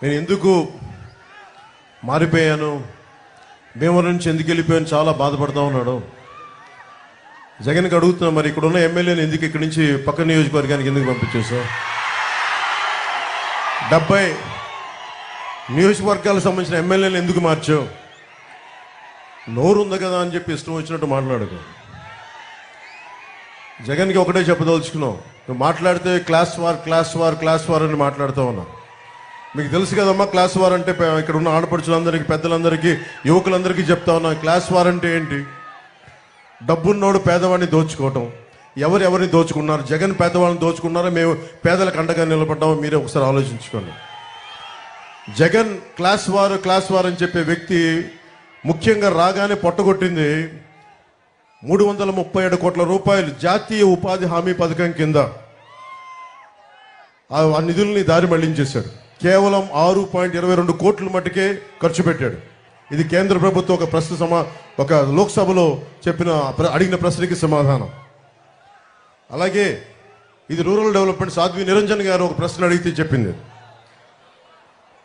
నేను ఎందుకు మారిపోయాను, భీమవరం నుంచి ఎందుకు వెళ్ళిపోయాను చాలా బాధపడతా ఉన్నాడు. జగన్కి అడుగుతున్నా, మరి ఇక్కడ ఉన్న ఎమ్మెల్యేని ఎందుకు ఇక్కడి నుంచి పక్క నియోజకవర్గానికి ఎందుకు పంపించేసావు? 70 నియోజకవర్గాలకు సంబంధించిన ఎమ్మెల్యేని ఎందుకు మార్చావు? నోరు ఉంది కదా అని చెప్పి ఇష్టం వచ్చినట్టు మాట్లాడకు. జగన్కి ఒకటే చెప్పదలుచుకున్నావు, నువ్వు మాట్లాడితే క్లాస్ వార్ అని మాట్లాడుతూ ఉన్నావు. మీకు తెలుసు కదమ్మా క్లాస్ వార్ అంటే. ఇక్కడ ఉన్న ఆడపడుచులందరికీ, పెద్దలందరికీ, యువకులందరికీ చెప్తా ఉన్నా, క్లాస్ వార్ అంటే ఏంటి? డబ్బున్నోడు పేదవాడిని దోచుకోవటం. ఎవరిని దోచుకున్నారు? జగన్ పేదవాళ్ళని దోచుకున్నారా, మేము పేదలకు అండగా నిలబడ్డామో మీరే ఒకసారి ఆలోచించుకోండి. జగన్ క్లాస్ వార్ అని చెప్పే వ్యక్తి ముఖ్యంగా రాగానే పొట్టగొట్టింది 337 కోట్ల రూపాయలు జాతీయ ఉపాధి హామీ పథకం కింద ఆ నిధుల్ని దారి మళ్లించేశాడు. కేవలం 6.22 కోట్ల మట్టుకే ఖర్చు పెట్టాడు. ఇది కేంద్ర ప్రభుత్వం ఒక లోక్సభలో అడిగిన ప్రశ్నకి సమాధానం. అలాగే ఇది రూరల్ డెవలప్మెంట్ సాధ్వి నిరంజన్ గారు ఒక ప్రశ్న అడిగితే చెప్పింది.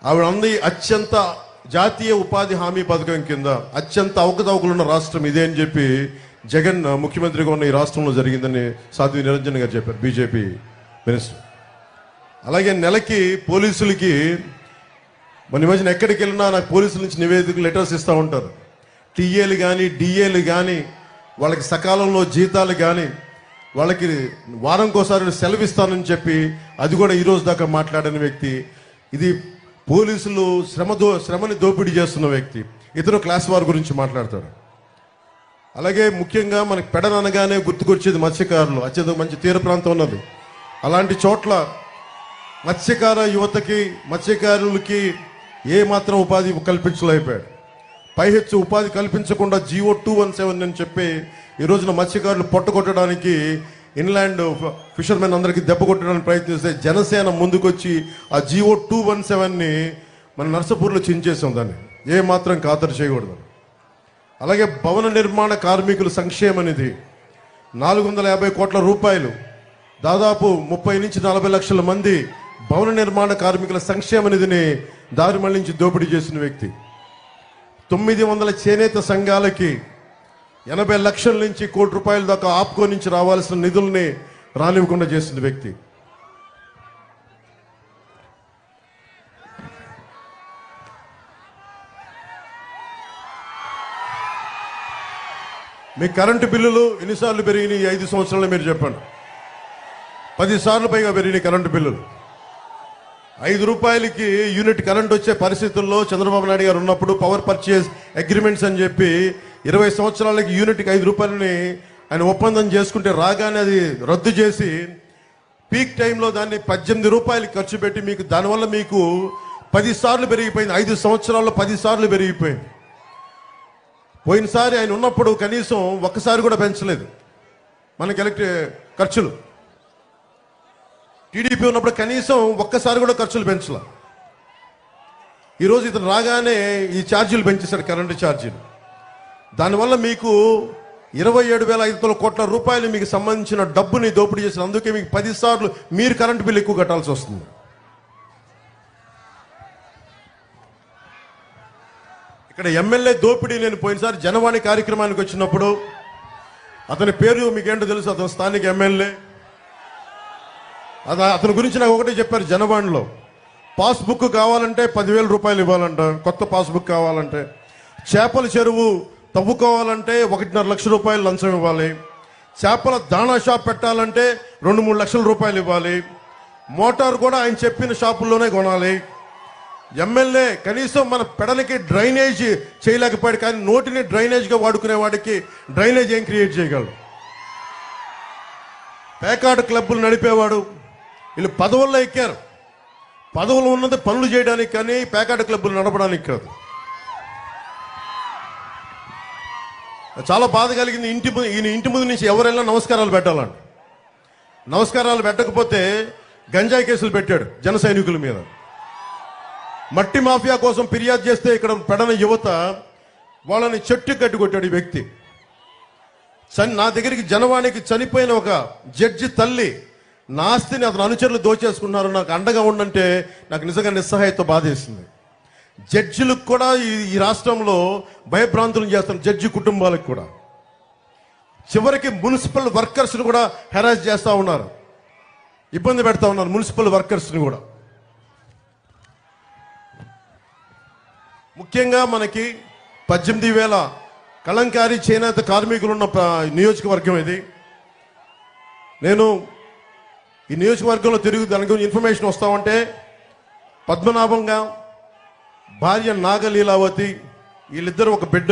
ఆవిడ అంది, అత్యంత జాతీయ ఉపాధి హామీ పథకం కింద అత్యంత అవకతవకలున్న రాష్ట్రం ఇదే అని చెప్పి జగన్ ముఖ్యమంత్రిగా ఉన్న ఈ రాష్ట్రంలో జరిగిందని సాధ్వి నిరంజన్ గారు చెప్పారు, బీజేపీ మినిస్టర్. అలాగే నెలకి పోలీసులకి మన మధ్యన ఎక్కడికి వెళ్ళినా నాకు పోలీసుల నుంచి నివేదికలు లెటర్స్ ఇస్తూ ఉంటారు. టీఏలు కానీ డిఏలు కానీ వాళ్ళకి సకాలంలో జీతాలు కానీ వాళ్ళకి వారంకోసారి సెలవు ఇస్తానని చెప్పి అది కూడా ఈరోజు దాకా మాట్లాడని వ్యక్తి. ఇది పోలీసులు శ్రమని దోపిడీ చేస్తున్న వ్యక్తి. ఇతను క్లాస్ వార్ గురించి మాట్లాడతాడు. అలాగే ముఖ్యంగా మనకి పెడననగానే గుర్తుకొచ్చేది మత్స్యకారులు. అత్యంత మంచి తీర ప్రాంతం ఉన్నది. అలాంటి చోట్ల మత్స్యకార యువతకి, మత్స్యకారులకి ఏ మాత్రం ఉపాధి కల్పించలేకపోయాడు. పైహెచ్చు ఉపాధి కల్పించకుండా GO 217 అని చెప్పి ఈ రోజున మత్స్యకారులు పొట్టగొట్టడానికి, ఇన్లాండ్ ఫిషర్మెన్ అందరికీ దెబ్బ కొట్టడానికి ప్రయత్నిస్తే జనసేన ముందుకొచ్చి ఆ GO 217ని మన నర్సపూర్లో చించేసాం. దాన్ని ఏ మాత్రం ఖాతరు చేయకూడదు. అలాగే భవన నిర్మాణ కార్మికుల సంక్షేమ నిధి 450 కోట్ల రూపాయలు, దాదాపు 30 నుంచి 40 లక్షల మంది భవన నిర్మాణ కార్మికుల సంక్షేమ నిధిని దారి మళ్లించి దోపిడీ చేసిన వ్యక్తి. 900 చేనేత సంఘాలకి 80 లక్షల నుంచి 1 కోటి రూపాయల దాకా ఆప్కో నుంచి రావాల్సిన నిధుల్ని రానివ్వకుండా చేసిన వ్యక్తి. మీ కరెంటు బిల్లులు ఎన్నిసార్లు పెరిగినాయి ఈ 5 సంవత్సరాలు మీరు చెప్పండి. 10 సార్లు పైగా పెరిగినాయి కరెంటు బిల్లులు. 5 రూపాయలకి యూనిట్ కరెంట్ వచ్చే పరిస్థితుల్లో చంద్రబాబు నాయుడు గారు ఉన్నప్పుడు పవర్ పర్చేజ్ అగ్రిమెంట్స్ అని చెప్పి 20 సంవత్సరాలకి యూనిట్కి 5 రూపాయలని ఆయన ఒప్పందం చేసుకుంటే రాగానే అది రద్దు చేసి పీక్ టైంలో దాన్ని 18 రూపాయలకి ఖర్చు పెట్టి మీకు దానివల్ల మీకు 10 సార్లు పెరిగిపోయింది. 5 సంవత్సరాల్లో 10 సార్లు పెరిగిపోయింది. పోయినసారి ఆయన ఉన్నప్పుడు కనీసం ఒక్కసారి కూడా పెంచలేదు మనకి ఖర్చులు. టీడీపీ ఉన్నప్పుడు కనీసం ఒక్కసారి కూడా ఖర్చులు పెంచలే. ఈరోజు ఇతను రాగానే ఈ ఛార్జీలు పెంచేశాడు, కరెంటు ఛార్జీలు. దానివల్ల మీకు 27,500 కోట్ల రూపాయలు మీకు సంబంధించిన డబ్బుని దోపిడీ చేశారు. అందుకే మీకు 10 సార్లు మీరు కరెంటు బిల్లు ఎక్కువ కట్టాల్సి వస్తుంది. ఇక్కడ ఎమ్మెల్యే దోపిడీ, నేను పోయినసారి జనవాణి కార్యక్రమానికి వచ్చినప్పుడు అతని పేరు మీకేంటో తెలుసు, అతను స్థానిక ఎమ్మెల్యే. అతని గురించి నాకు ఒకటే చెప్పారు జనవాణిలో, పాస్బుక్ కావాలంటే 10,000 రూపాయలు ఇవ్వాలంట, కొత్త పాస్బుక్ కావాలంటే. చేపల చెరువు తవ్వుకోవాలంటే 1.5 లక్షల రూపాయలు లంచం ఇవ్వాలి. చేపల దాణా షాప్ పెట్టాలంటే 2-3 లక్షల రూపాయలు ఇవ్వాలి. మోటార్ కూడా ఆయన చెప్పిన షాపుల్లోనే కొనాలి. ఎమ్మెల్యే కనీసం మన పెడలకి డ్రైనేజ్ చేయలేకపోయాడు, కానీ నోటిని డ్రైనేజ్గా వాడుకునే వాడికి డ్రైనేజ్ ఏం క్రియేట్ చేయగలడు? పేకాట క్లబ్బులు నడిపేవాడు. వీళ్ళు పదవుల్లో ఎక్కారు. పదవులు ఉన్నది పనులు చేయడానికి, కానీ పేకాట క్లబ్బులు నడపడానికి కాదు. చాలా బాధ కలిగింది. ఈయన ఇంటి ముందు నుంచి ఎవరైనా నమస్కారాలు పెట్టాలంట. నమస్కారాలు పెట్టకపోతే గంజాయి కేసులు పెట్టాడు జన సైనికుల మీద. మట్టి మాఫియా కోసం ఫిర్యాదు చేస్తే ఇక్కడ పెడన యువత వాళ్ళని చెట్టు కట్టి కొట్టాడు ఈ వ్యక్తి. నా దగ్గరికి జనవాణికి చనిపోయిన ఒక జడ్జి తల్లి నా ఆస్తిని అతను అనుచరులు దోచేసుకున్నారు, నాకు అండగా ఉండంటే నాకు నిజంగా నిస్సహాయత బాధేసింది. జడ్జిలకు కూడా ఈ రాష్ట్రంలో భయభ్రాంతులను చేస్తున్న జడ్జి కుటుంబాలకు కూడా, చివరికి మున్సిపల్ వర్కర్స్ని కూడా హెరాస్ చేస్తూ ఉన్నారు, ఇబ్బంది పెడతా ఉన్నారు మున్సిపల్ వర్కర్స్ని కూడా. ముఖ్యంగా మనకి 18,000 కళంకారీ చేనేత కార్మికులు ఉన్న నియోజకవర్గం ఇది. నేను ఈ నియోజకవర్గంలో తిరిగి దాని గురించి ఇన్ఫర్మేషన్ వస్తామంటే, పద్మనాభంగా భార్య నాగలీలావతి, వీళ్ళిద్దరూ ఒక బిడ్డ.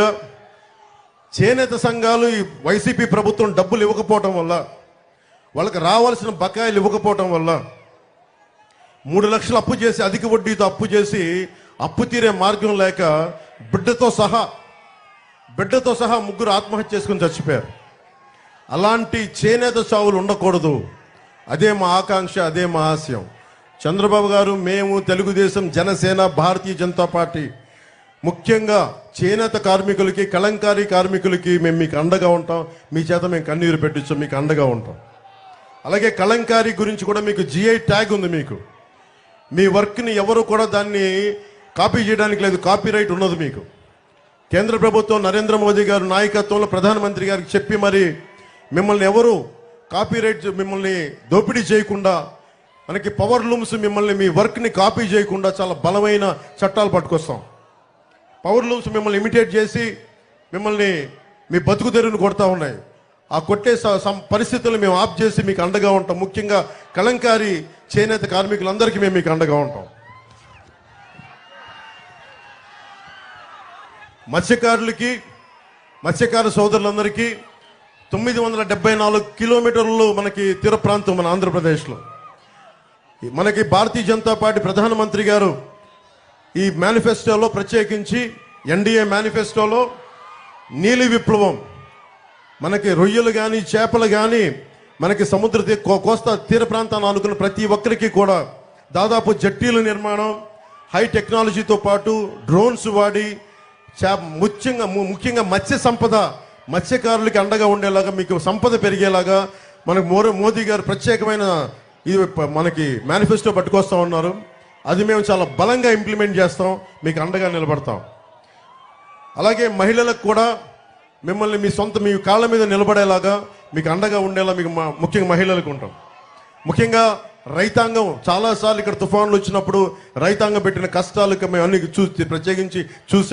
చేనేత సంఘాలు ఈ వైసీపీ ప్రభుత్వం డబ్బులు ఇవ్వకపోవటం వల్ల, వాళ్ళకి రావాల్సిన బకాయిలు ఇవ్వకపోవటం వల్ల 3 లక్షలు అప్పు చేసి, అధిక వడ్డీతో అప్పు చేసి, అప్పు తీరే మార్గం లేక బిడ్డతో సహా 3 ఆత్మహత్య చేసుకుని చచ్చిపోయారు. అలాంటి చేనేత చావులు ఉండకూడదు, అదే మా ఆకాంక్ష, అదే మా ఆశయం. చంద్రబాబు గారు, మేము తెలుగుదేశం, జనసేన, భారతీయ జనతా పార్టీ ముఖ్యంగా చేనేత కార్మికులకి, కళంకారీ కార్మికులకి మేము మీకు అండగా ఉంటాం. మీ చేత మేము కన్నీరు పెట్టించాం, మీకు అండగా ఉంటాం. అలాగే కళంకారీ గురించి కూడా మీకు జిఐ ట్యాగ్ ఉంది. మీకు మీ వర్క్ని ఎవరు కూడా దాన్ని కాపీ చేయడానికి లేదు, కాపీ రైట్ ఉన్నది మీకు. కేంద్ర ప్రభుత్వం నరేంద్ర మోదీ గారు నాయకత్వంలో ప్రధానమంత్రి గారికి చెప్పి మరి మిమ్మల్ని ఎవరు కాపీ రైట్, మిమ్మల్ని దోపిడీ చేయకుండా, మనకి పవర్ లూమ్స్ మిమ్మల్ని, మీ వర్క్ని కాపీ చేయకుండా చాలా బలమైన చట్టాలు పట్టుకొస్తాం. పవర్ లూమ్స్ మిమ్మల్ని ఇమిటేట్ చేసి మిమ్మల్ని మీ బతుకు తెరువును కొడతా ఉన్నాయి. ఆ కొట్టే పరిస్థితులు మేము ఆఫ్ చేసి మీకు అండగా ఉంటాం. ముఖ్యంగా కళంకారీ చేనేత కార్మికులందరికీ మేము మీకు అండగా ఉంటాం. మత్స్యకార సోదరులందరికీ 974 కిలోమీటర్లు మనకి తీర ప్రాంతం మన ఆంధ్రప్రదేశ్లో. మనకి భారతీయ జనతా పార్టీ ప్రధానమంత్రి గారు ఈ మేనిఫెస్టోలో, ప్రత్యేకించి ఎన్డీఏ మేనిఫెస్టోలో నీలి విప్లవం, మనకి రొయ్యలు కానీ చేపలు కానీ మనకి సముద్ర కోస్తా తీర ప్రాంతాన్ని ఆనుకున్న ప్రతి ఒక్కరికి కూడా దాదాపు జట్టీల నిర్మాణం, హై టెక్నాలజీతో పాటు డ్రోన్స్ వాడి ముఖ్యంగా మత్స్య సంపద, మత్స్యకారులకి అండగా ఉండేలాగా, మీకు సంపద పెరిగేలాగా మనకు మోదీ గారు ప్రత్యేకమైన ఇది మనకి మేనిఫెస్టో పట్టుకొస్తా ఉన్నారు. అది మేము చాలా బలంగా ఇంప్లిమెంట్ చేస్తాం, మీకు అండగా నిలబడతాం. అలాగే మహిళలకు కూడా మిమ్మల్ని మీ కాళ్ళ మీద నిలబడేలాగా, మీకు అండగా ఉండేలా మీకు ముఖ్యంగా మహిళలకు ఉంటాం. ముఖ్యంగా రైతాంగం, చాలాసార్లు ఇక్కడ తుఫాన్లు వచ్చినప్పుడు రైతాంగం పెట్టిన కష్టాలకు మేము అన్ని ప్రత్యేకించి చూసాం.